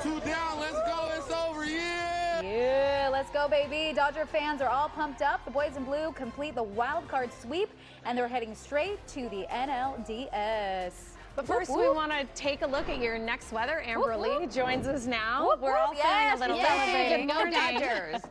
2 down. Let's go. It's over. Yeah. Yeah, let's go, baby. Dodger fans are all pumped up. The boys in blue complete the wild card sweep, and they're heading straight to the NLDS. But first, we want to take a look at your next weather. Amber Lee joins us now. We're all feeling a little celebrating. Go Dodgers.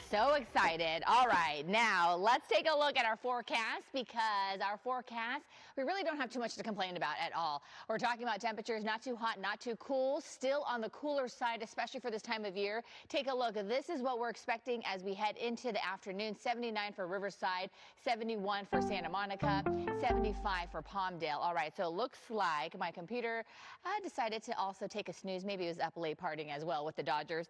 So excited. All right, now let's take a look at our forecast, because our forecast, we really don't have too much to complain about at all. We're talking about temperatures not too hot, not too cool, still on the cooler side, especially for this time of year. Take a look. This is what we're expecting as we head into the afternoon. 79 for Riverside, 71 for Santa Monica, 75 for Palmdale. All right, so it looks like my computer decided to also take a snooze. Maybe it was up late partying as well with the Dodgers.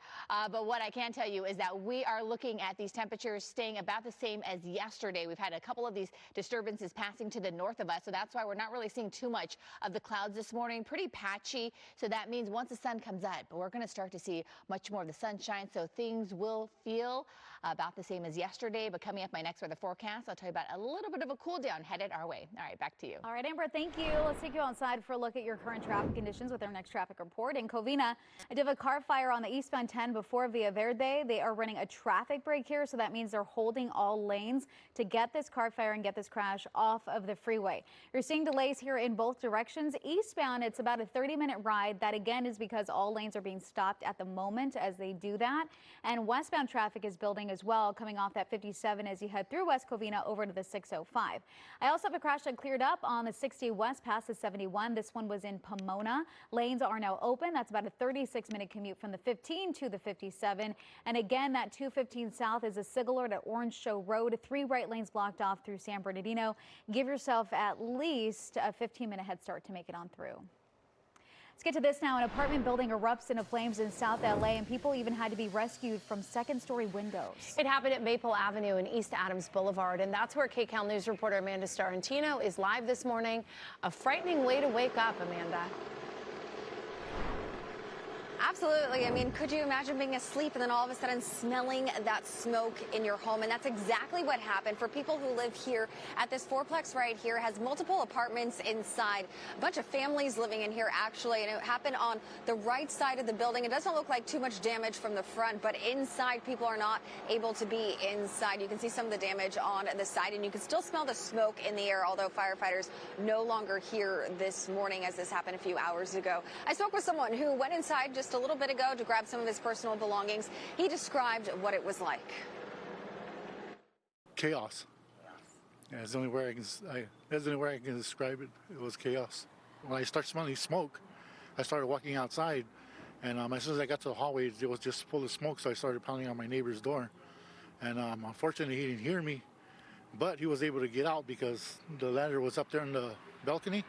But what I can tell you is that we are looking at these temperatures staying about the same as yesterday. We've had a couple of these disturbances passing to the north of us, so that's why we're not really seeing too much of the clouds this morning. Pretty patchy, so that means once the sun comes out, but we're going to start to see much more of the sunshine, so things will feel about the same as yesterday. But coming up my next weather forecast, I'll tell you about a little bit of a cool down headed our way. All right, back to you. All right, Amber, thank you. Let's take you outside for a look at your current traffic conditions with our next traffic report. In Covina, a div car fire on the eastbound 10 before Villa Verde. They are running a traffic break here, so that means they're holding all lanes to get this car fire and get this crash off of the freeway. You're seeing delays here in both directions. Eastbound, it's about a 30-minute ride. That again is because all lanes are being stopped at the moment as they do that. And westbound traffic is building as well, coming off that 57 as you head through West Covina over to the 605. I also have a crash that cleared up on the 60 west past the 71. This one was in Pomona. Lanes are now open. That's about a 36-minute commute from the 15 to the 57. And again, that 215 south is a SIG alert at Orange Show Road. 3 right lanes blocked off through San Bernardino. Give yourself at least a 15-minute head start to make it on through. Let's get to this now. An apartment building erupts into flames in South LA, and people even had to be rescued from second-story windows. It happened at Maple Avenue and East Adams Boulevard, and that's where Kcal News reporter Amanda Starantino is live this morning. A frightening way to wake up, Amanda. Absolutely. I mean, could you imagine being asleep and then all of a sudden smelling that smoke in your home? And that's exactly what happened for people who live here at this fourplex right here. Has multiple apartments inside, a bunch of families living in here actually, and it happened on the right side of the building. It doesn't look like too much damage from the front, but inside people are not able to be inside. You can see some of the damage on the side, and you can still smell the smoke in the air, although firefighters no longer here this morning as this happened a few hours ago. I spoke with someone who went inside just a little bit ago to grab some of his personal belongings. He described what it was like. Chaos. Yeah, that's the only way I can describe it. It was chaos. When I started smelling smoke, I started walking outside, and as soon as I got to the hallway, it was just full of smoke, so I started pounding on my neighbor's door. And unfortunately, he didn't hear me, but he was able to get out because the ladder was up there in the balcony,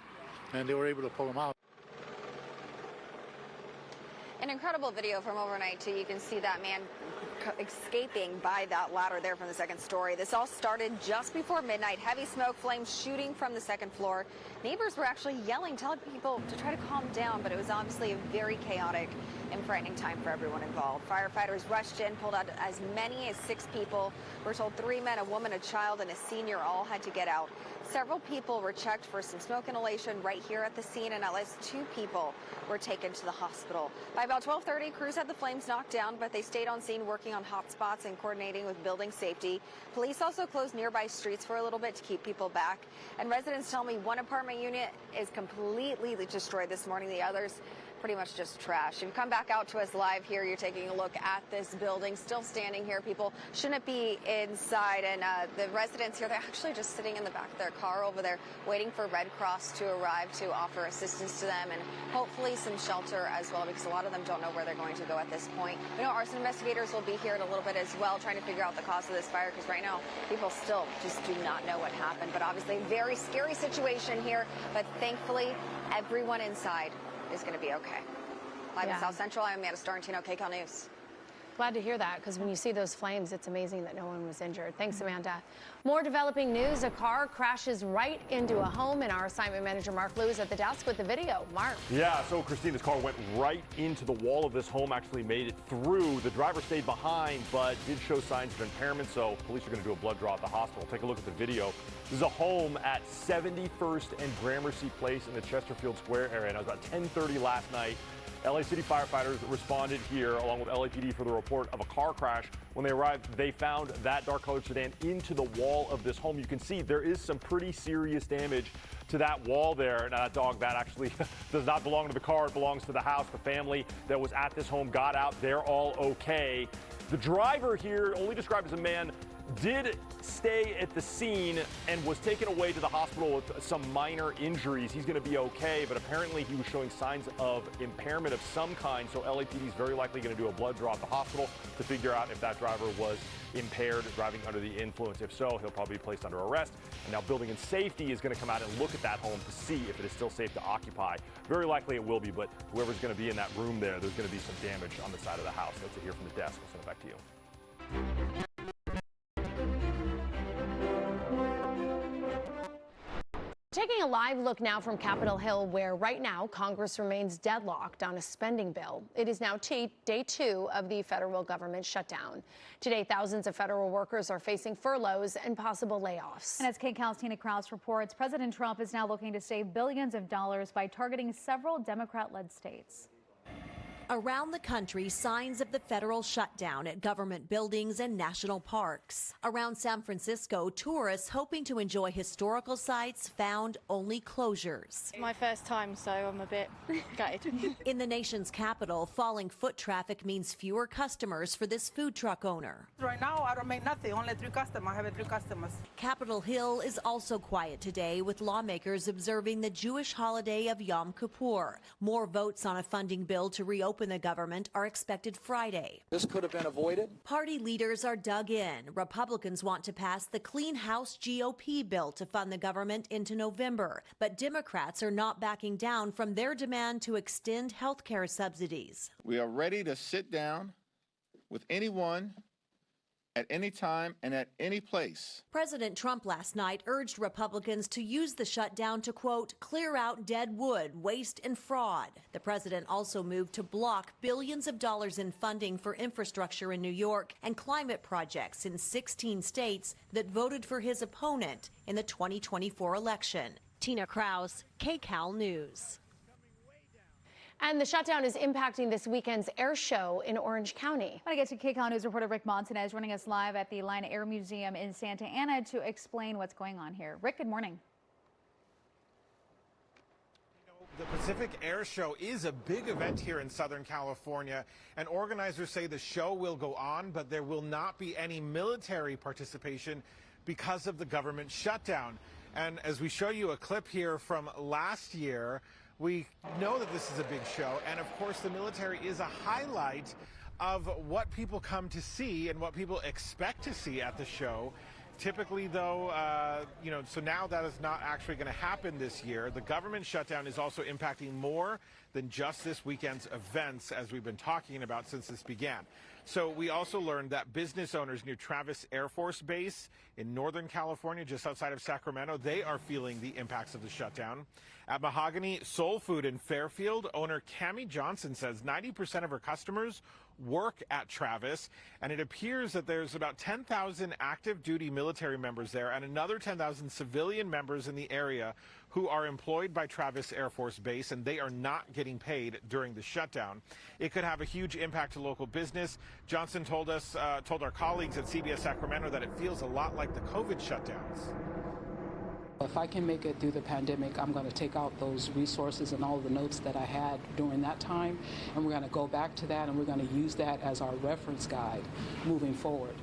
and they were able to pull him out. An incredible video from overnight, too. You can see that man escaping by that ladder there from the second story. This all started just before midnight. Heavy smoke, flames shooting from the second floor. Neighbors were actually yelling, telling people to try to calm down, but it was obviously a very chaotic and frightening time for everyone involved. Firefighters rushed in, pulled out as many as 6 people. We're told 3 men, a woman, a child, and a senior all had to get out. Several people were checked for some smoke inhalation right here at the scene, and at least 2 people were taken to the hospital. By about 12:30, crews had the flames knocked down, but they stayed on scene working on hot spots and coordinating with building safety. Police also closed nearby streets for a little bit to keep people back. And residents tell me one apartment unit is completely destroyed this morning. The others pretty much just trash. If you come back out to us live here, you're taking a look at this building, still standing here. People shouldn't be inside, and the residents here, they're actually just sitting in the back of their car over there waiting for Red Cross to arrive to offer assistance to them and hopefully some shelter as well, because a lot of them don't know where they're going to go at this point. We know arson investigators will be here in a little bit as well, trying to figure out the cause of this fire, because right now people still just do not know what happened. But obviously a very scary situation here, but thankfully everyone inside is going to be okay. Live in South Central, I'm Amanda Starantino, Kcal News. Glad to hear that, because when you see those flames, it's amazing that no one was injured. Thanks, Amanda. More developing news. A car crashes right into a home, and our assignment manager, Mark Lewis, at the desk with the video. Mark. Yeah, so Christina's car went right into the wall of this home, actually made it through. The driver stayed behind, but did show signs of impairment, so police are going to do a blood draw at the hospital. Take a look at the video. This is a home at 71st and Gramercy Place in the Chesterfield Square area, and it was about 10:30 last night. LA City firefighters responded here along with LAPD for the report of a car crash. When they arrived, they found that dark-colored sedan into the wall of this home. You can see there is some pretty serious damage to that wall there. Now, that dog, that actually does not belong to the car. It belongs to the house. The family that was at this home got out. They're all okay. The driver here, only described as a man, did stay at the scene and was taken away to the hospital with some minor injuries. He's going to be okay, but apparently he was showing signs of impairment of some kind, so LAPD is very likely going to do a blood draw at the hospital to figure out if that driver was impaired, driving under the influence. If so, he'll probably be placed under arrest. And now Building and Safety is going to come out and look at that home to see if it is still safe to occupy. Very likely it will be, but whoever's going to be in that room there's going to be some damage on the side of the house. That's it here from the desk. We'll send it back to you. Taking a live look now from Capitol Hill, where right now Congress remains deadlocked on a spending bill. It is now day 2 of the federal government shutdown. Today, thousands of federal workers are facing furloughs and possible layoffs. And as Kcal's Tina Kraus reports, President Trump is now looking to save billions of dollars by targeting several Democrat-led states. Around the country, signs of the federal shutdown at government buildings and national parks. Around San Francisco, tourists hoping to enjoy historical sites found only closures. My first time, so I'm a bit gutted. In the nation's capital, falling foot traffic means fewer customers for this food truck owner. Right now, I don't make nothing, only 3 customers. I have 3 customers. Capitol Hill is also quiet today, with lawmakers observing the Jewish holiday of Yom Kippur. More votes on a funding bill to reopen the government are expected Friday. This could have been avoided. Party leaders are dug in. Republicans want to pass the Clean House GOP bill to fund the government into November, but Democrats are not backing down from their demand to extend health care subsidies. We are ready to sit down with anyone at any time and at any place. President Trump last night urged Republicans to use the shutdown to, quote, clear out dead wood, waste, and fraud. The president also moved to block billions of dollars in funding for infrastructure in New York and climate projects in 16 states that voted for his opponent in the 2024 election. Tina Kraus, Kcal News. And the shutdown is impacting this weekend's air show in Orange County. I want to get to Kcal News reporter Rick Montanez joining us live at the Line Air Museum in Santa Ana to explain what's going on here. Rick, good morning. The Pacific Air Show is a big event here in Southern California, and organizers say the show will go on, but there will not be any military participation because of the government shutdown. And as we show you a clip here from last year, we know that this is a big show, and of course the military is a highlight of what people come to see and what people expect to see at the show. Typically, though, so now that is not actually going to happen this year. The government shutdown is also impacting more than just this weekend's events, as we've been talking about since this began. So we also learned that business owners near Travis Air Force Base in Northern California, just outside of Sacramento, they are feeling the impacts of the shutdown. At Mahogany Soul Food in Fairfield, owner Cammie Johnson says 90% of her customers work at Travis, and it appears that there's about 10,000 active duty military members there and another 10,000 civilian members in the area who are employed by Travis Air Force Base, and they are not getting paid during the shutdown. It could have a huge impact to local business. Johnson told our colleagues at CBS Sacramento that it feels a lot like the COVID shutdowns. If I can make it through the pandemic, I'm going to take out those resources and all of the notes that I had during that time, and we're going to go back to that, and we're going to use that as our reference guide moving forward.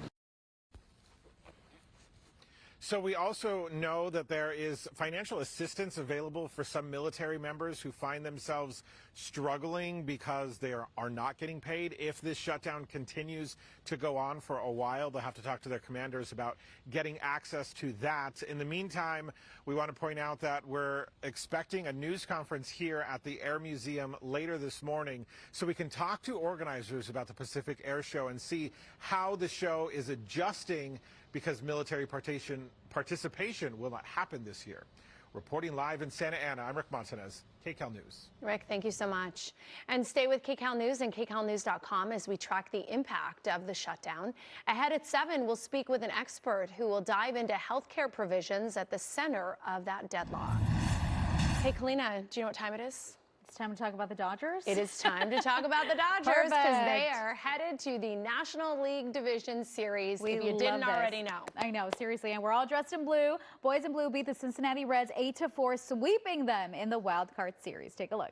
So we also know that there is financial assistance available for some military members who find themselves struggling because they are not getting paid. If this shutdown continues to go on for a while, they'll have to talk to their commanders about getting access to that. In the meantime, we want to point out that we're expecting a news conference here at the Air Museum later this morning so we can talk to organizers about the Pacific Air Show and see how the show is adjusting because military participation will not happen this year. Reporting live in Santa Ana, I'm Rick Montanez, Kcal News. Rick, thank you so much. And stay with Kcal News and KCALnews.com as we track the impact of the shutdown. Ahead at 7, we'll speak with an expert who will dive into healthcare provisions at the center of that deadlock. Hey, Kalina, do you know what time it is? It's time to talk about the Dodgers. It is time to talk about the Dodgers because they are headed to the National League Division Series, if you didn't already know. I know, seriously, and we're all dressed in blue. Boys in blue beat the Cincinnati Reds 8-4, sweeping them in the Wild Card Series. Take a look.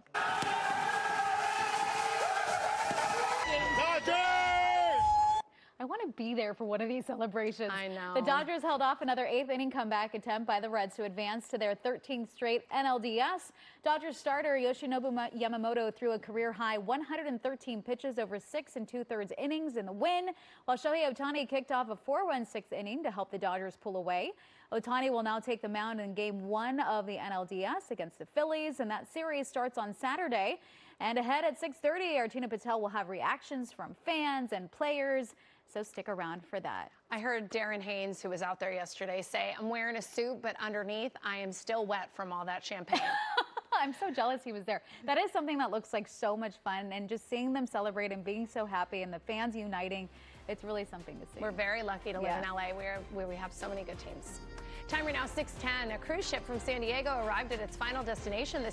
I want to be there for one of these celebrations. I know. The Dodgers held off another 8th inning comeback attempt by the Reds to advance to their 13th straight NLDS. Dodgers starter Yoshinobu Yamamoto threw a career-high 113 pitches over 6 2/3 innings in the win, while Shohei Ohtani kicked off a 4-run 6th inning to help the Dodgers pull away. Ohtani will now take the mound in Game 1 of the NLDS against the Phillies, and that series starts on Saturday. And ahead at 6:30, Artina Patel will have reactions from fans and players. So stick around for that. I heard Darren Haynes, who was out there yesterday, say, I'm wearing a suit, but underneath, I am still wet from all that champagne. I'm so jealous he was there. That is something that looks like so much fun, and just seeing them celebrate and being so happy and the fans uniting, it's really something to see. We're very lucky to live in LA where we have so many good teams. Time right now, 6:10. A cruise ship from San Diego arrived at its final destination this